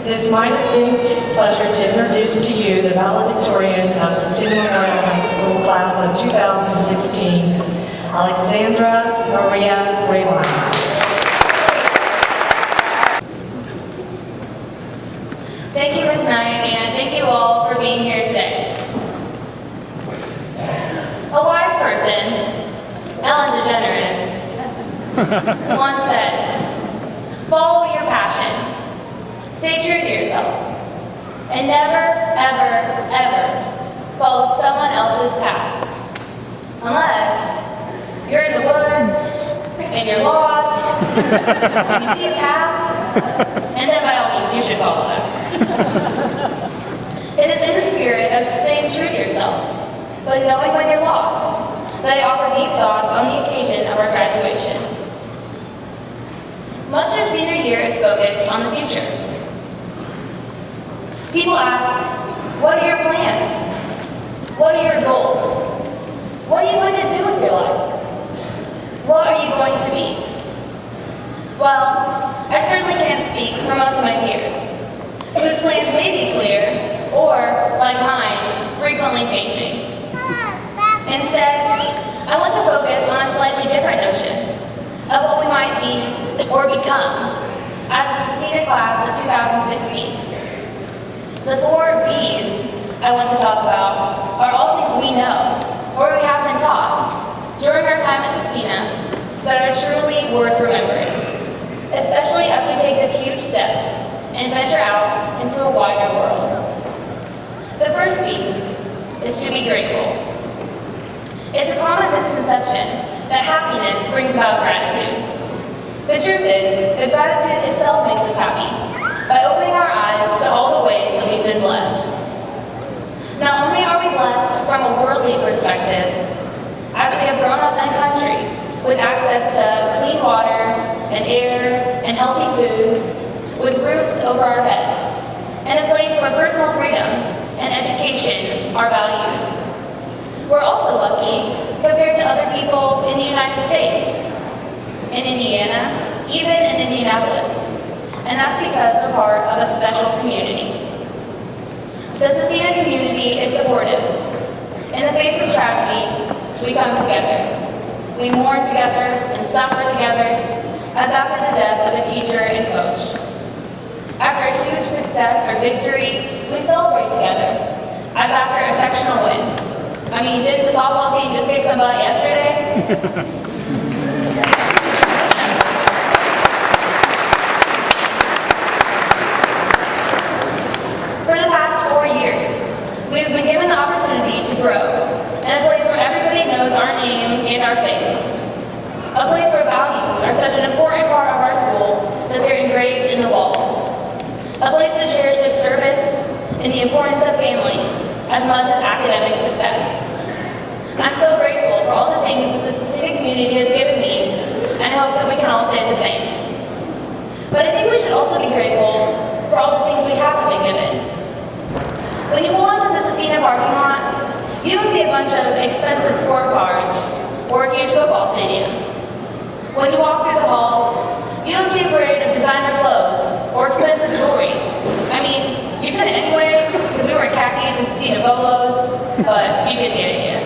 It is my distinct pleasure to introduce to you the Valedictorian of Scecina Memorial High School class of 2016, Alexandra Maria Rebein. Thank you, Ms. Knight, and thank you all for being here today. A wise person, Ellen DeGeneres, once said, "Follow your passion, stay true to yourself, and never, ever, ever follow someone else's path. Unless you're in the woods and you're lost, and you see a path, and then by all means you should follow that." It is in the spirit of staying true to yourself, but knowing when you're lost, that I offer these thoughts on the occasion of our graduation. Much of senior year is focused on the future. People ask, what are your plans? What are your goals? What are you going to do with your life? What are you going to be? Well, I certainly can't speak for most of my peers, whose plans may be clear, or, like mine, frequently changing. Instead, I want to focus on a slightly different notion of what we might be or become as the Scecina class of 2016. The 4 B's I want to talk about are all things we know, or we have been taught, during our time at Scecina, that are truly worth remembering, especially as we take this huge step and venture out into a wider world. The first B is to be grateful. It's a common misconception that happiness brings about gratitude. The truth is that gratitude itself makes us happy by opening our eyes to all the ways that we've been blessed. Not only are we blessed from a worldly perspective, as we have grown up in a country with access to clean water and air and healthy food, with roofs over our heads, and a place where personal freedoms and education are valued. We're also lucky compared to other people in the United States, in Indiana, even in Indianapolis, and that's because we're part of a special community. The Scecina community is supportive. In the face of tragedy, we come together. We mourn together and suffer together, as after the death of a teacher and coach. After a huge success or victory, we celebrate together, as after a sectional win. I mean, didn't the softball team just kick some butt yesterday? For the past 4 years, we have been given the opportunity to grow in a place where everybody knows our name and our face. A place where values are such an important part of our school that they're engraved in the walls. A place that cherishes service and the importance of family as much as academic success. I'm so grateful for all the things that the Scecina community has given me, and I hope that we can all say the same. But I think we should also be grateful for all the things we haven't been given. When you pull into the Scecina parking lot, you don't see a bunch of expensive sport cars or a huge football stadium. When you walk through the halls, you don't see a parade of designer clothes or expensive jewelry. I mean, you couldn't anyway, because we were in khakis and Scecina bolos, but you get the idea.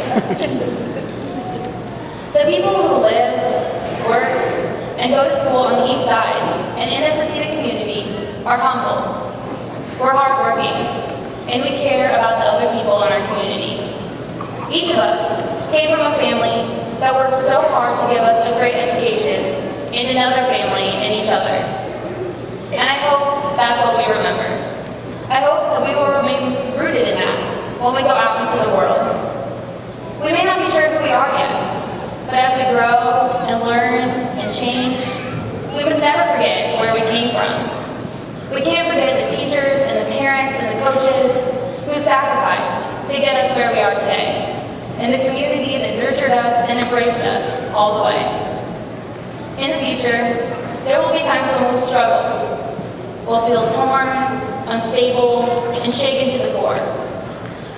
The people who live, work, and go to school on the east side and in the Scecina community are humble. We're hardworking, and we care about the other people in our community. Each of us came from a family that worked so hard to give us a great education, and another family in each other. And I hope that's what we remember. I hope that we will remain rooted in that when we go out into the world. We may not be sure who we are yet, but as we grow and learn and change, we must never forget where we came from. We can't forget the teachers and the parents and the coaches who sacrificed to get us where we are today, and the community that nurtured us and embraced us all the way. In the future, there will be times when we'll struggle. We'll feel torn, unstable, and shaken to the core.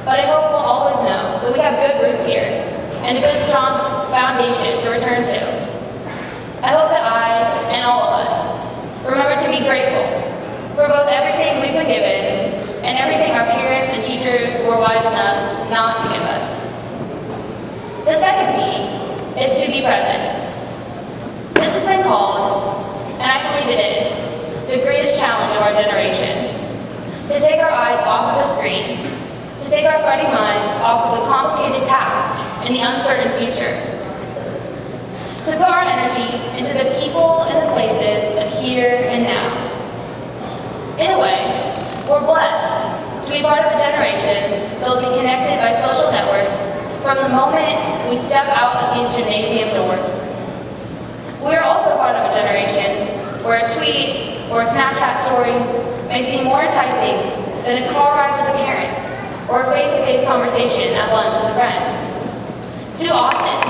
But I hope we'll always know that we have good roots here and a good, strong foundation to return to. I hope that I, and all of us, remember to be grateful for both everything we we've been given, and everything our parents and teachers were wise enough not to give us. The second B is to be present. This has been called, and I believe it is, the greatest challenge of our generation. To take our eyes off of the screen, to take our fighting minds off of the complicated past and the uncertain future. To put our energy into the people and the places of here and now. In a way, we're blessed to be part of a generation that will be connected by social networks from the moment we step out of these gymnasium doors. We are also part of a generation where a tweet or a Snapchat story may seem more enticing than a car ride with a parent or a face-to-face conversation at lunch with a friend. Too often,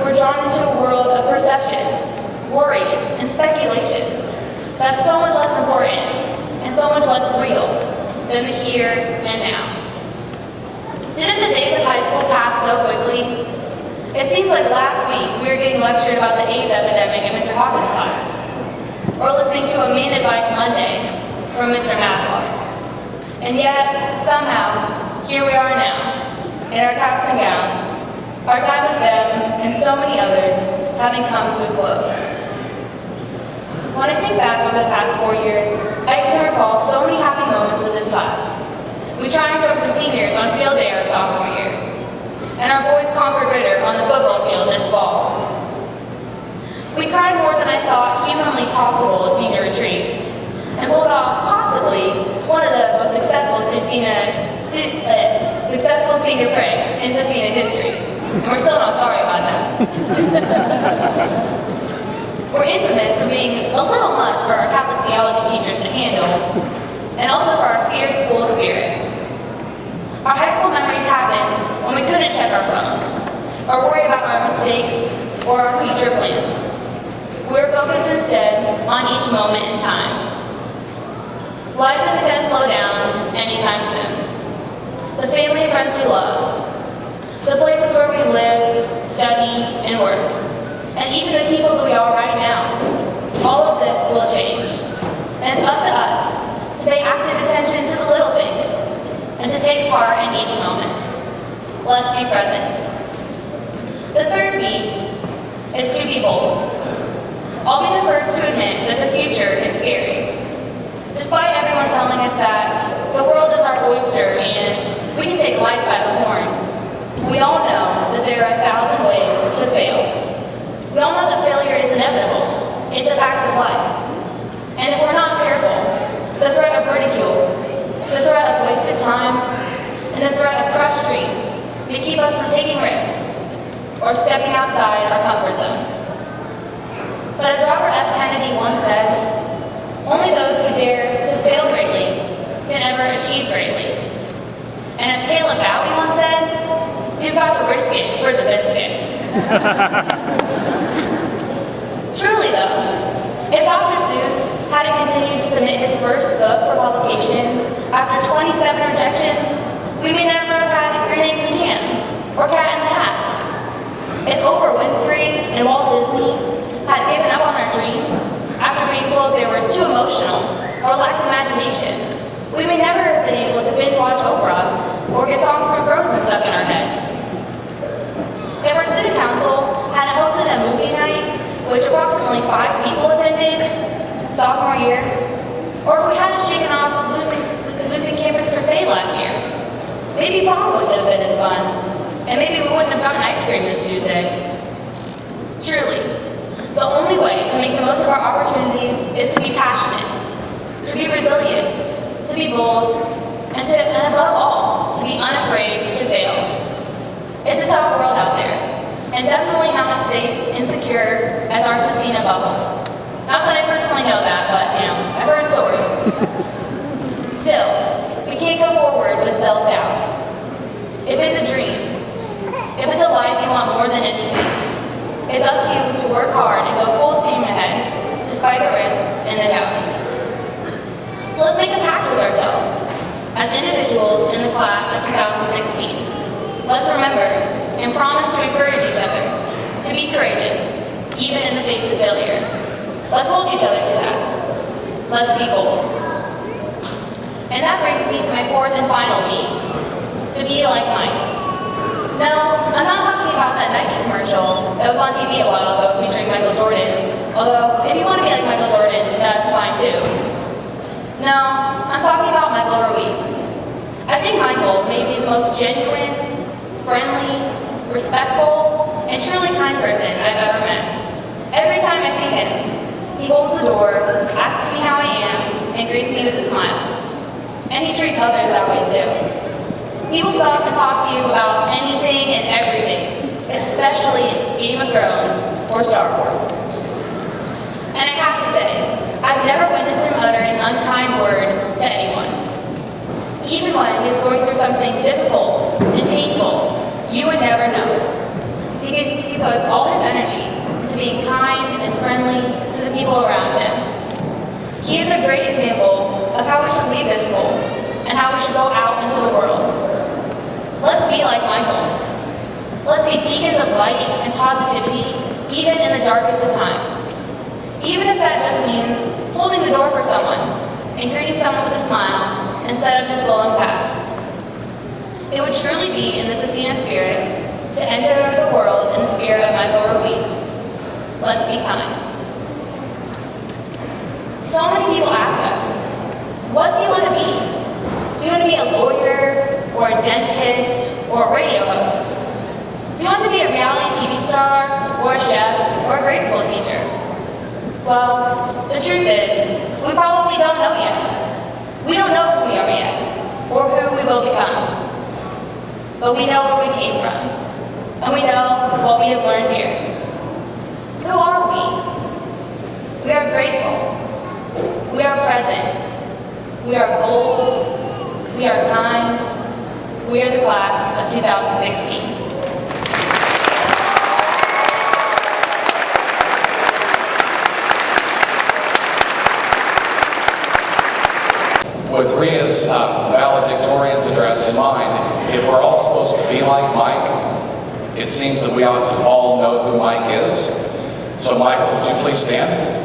we're drawn into a world of perceptions, worries, and speculations that's so much less important and so much less real than the here and now. Didn't the days of high school pass so quickly? It seems like last week we were getting lectured about the AIDS epidemic in Mr. Hawkins' class, or listening to a Main Advice Monday from Mr. Maslow. And yet, somehow, here we are now, in our caps and gowns, our time with them and so many others having come to a close. When I think back over the past 4 years, I can recall so many happy moments with this class. We triumphed over the seniors on field day our sophomore year, and our boys conquered Ritter on the football field this fall. We cried more than I thought humanly possible at senior retreat, and pulled off possibly one of the most successful senior pranks in Scecina history. And we're still not sorry about that. We're infamous for being a little much for our Catholic theology teachers to handle, and also for our fierce school spirit. Our high school memories happen when we couldn't check our phones, or worry about our mistakes, or our future plans. We're focused instead on each moment in time. Life isn't going to slow down anytime soon. The family and friends we love, the places where we live, study, and work, and even the people that we are right now, all of this will change. And it's up to us to pay active attention to the little things and to take part in each moment. Let's be present. The third B is to be bold. I'll be the first to admit that the future is scary. Despite everyone telling us that the world is our oyster and we can take life by the horns, we all know that there are 1,000 ways to fail. We all know that failure is inevitable. It's a fact of life. And if we're not careful, the threat of ridicule, the threat of wasted time, and the threat of crushed dreams may keep us from taking risks or stepping outside our comfort zone. But as Robert F. Kennedy once said, only those who dare to fail greatly can ever achieve greatly. And as Caleb Bowie once said, you've got to risk it for the biscuit. Truly though, if Dr. Seuss hadn't continued to submit his first book for publication after 27 rejections, we may never have had Green Eggs and Ham or Cat in the Hat. If Oprah Winfrey and Walt Disney had given up on their dreams after being told they were too emotional or lacked imagination, we may never have been able to binge watch Oprah or get songs from Frozen stuck in our heads. If our student council hadn't hosted a movie night, which approximately 5 people attended sophomore year, or if we hadn't shaken off losing Campus Crusade last year, maybe prom wouldn't have been as fun, and maybe we wouldn't have gotten ice cream this Tuesday. Truly, the only way to make the most of our opportunities is to be passionate, to be resilient, to be bold, and above all, to be unafraid to fail. It's a tough world out there, and definitely not as safe and secure as our Scecina bubble. Not that I personally know that, but, I've heard stories. Still, we can't go forward with self-doubt. If it's a dream, if it's a life you want more than anything, it's up to you to work hard and go full steam ahead, despite the risks and the doubts. So let's make a pact with ourselves, as individuals in the class of 2016. Let's remember and promise to encourage each other, to be courageous, even in the face of failure. Let's hold each other to that. Let's be bold. And that brings me to my fourth and final B, to be like Mike. No, I'm not talking about that Nike commercial that was on TV a while ago featuring Michael Jordan, although if you want to be like Michael Jordan, that's fine too. No, I'm talking about Michael Ruiz. I think Michael may be the most genuine, friendly, respectful, and truly kind person I've ever met. Every time I see him, he holds the door, asks me how I am, and greets me with a smile. And he treats others that way too. He will stop and talk to you about anything and everything, especially Game of Thrones or Star Wars. And I have to say, I've never witnessed him utter an unkind word to anyone. Even when he is going through something difficult and painful, you would never know. Because he puts all his energy into being kind and friendly to the people around him. He is a great example of how we should lead this school and how we should go out into the world. Let's be like Michael. Let's be beacons of light and positivity, even in the darkest of times. Even if that just means holding the door for someone and greeting someone with a smile instead of just blowing past. It would truly be in the Scecina spirit to enter the world in the spirit of Michael Ruiz. Let's be kind. So many people ask us, what do you want to be? Do you want to be a lawyer, or a dentist, or a radio host? Do you want to be a reality TV star, or a chef, or a grade school teacher? Well, the truth is, we probably don't know yet. We don't know who we are yet, or who we will become. But we know where we came from, and we know what we have learned here. Who are we? We are grateful. We are present. We are bold. We are kind. We are the class of 2016. With Ria's valedictorian's address in mind, if we're all supposed to be like Mike, it seems that we ought to all know who Mike is. So Michael, would you please stand?